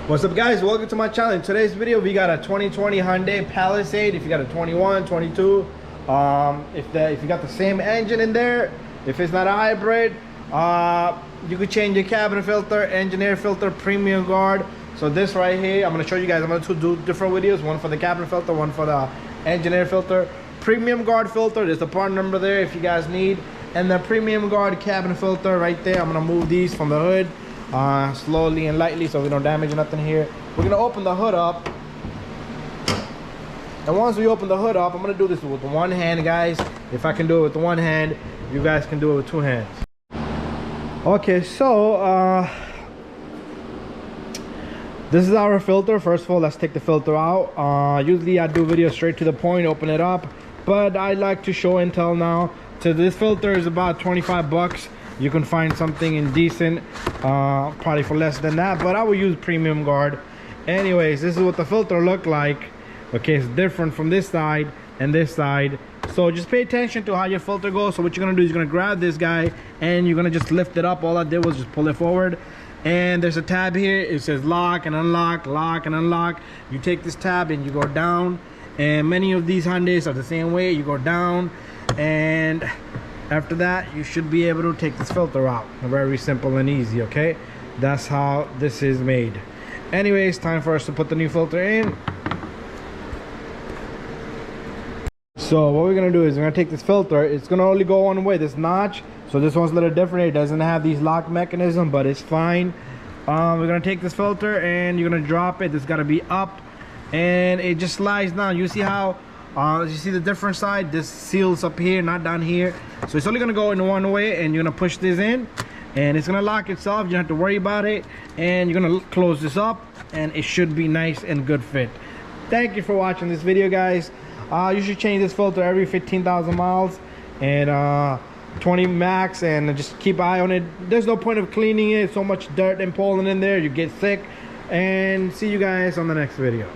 What's up, guys? Welcome to my channel. In today's video we got a 2020 Hyundai Palisade. If you got a 21, 22, if you got the same engine in there, if it's not a hybrid, you could change your cabin filter, engine air filter, premium guard. So this right here, I'm going to show you guys. I'm going to do different videos, one for the cabin filter, one for the engine air filter. Premium guard filter, there's the part number there if you guys need, and the premium guard cabin filter right there. I'm going to move these from the hood slowly and lightly so we don't damage nothing here. We're gonna open the hood up, and once we open the hood up, I'm gonna do this with one hand, guys. If I can do it with one hand, you guys can do it with two hands. Okay, so this is our filter. First of all, let's take the filter out. Usually I do videos straight to the point, open it up, but I like to show and tell now. So this filter is about 25 bucks. You can find something in decent, probably for less than that, but I will use premium guard. Anyways, this is what the filter look like. Okay, it's different from this side and this side. So just pay attention to how your filter goes. So what you're gonna do is you're gonna grab this guy and you're gonna just lift it up. All I did was just pull it forward. And there's a tab here. It says lock and unlock, lock and unlock. You take this tab and you go down. And many of these Hyundais are the same way. You go down, and after that you should be able to take this filter out. Very simple and easy. Okay, that's how this is made. Anyways, time for us to put the new filter in. So what we're gonna do is we're gonna take this filter. It's gonna only go one way, this notch. So this one's a little different. It doesn't have these lock mechanism, but it's fine. We're gonna take this filter and you're gonna drop it. It's gotta be up, and it just slides down. You see how you see the different side? This seals up here, not down here. So it's only gonna go in one way, and you're gonna push this in and it's gonna lock itself. You don't have to worry about it, and you're gonna close this up and it should be nice and good fit. Thank you for watching this video, guys. You should change this filter every 15,000 miles and 20 max, and just keep an eye on it. There's no point of cleaning it. So much dirt and pollen in there, you get sick. And see you guys on the next video.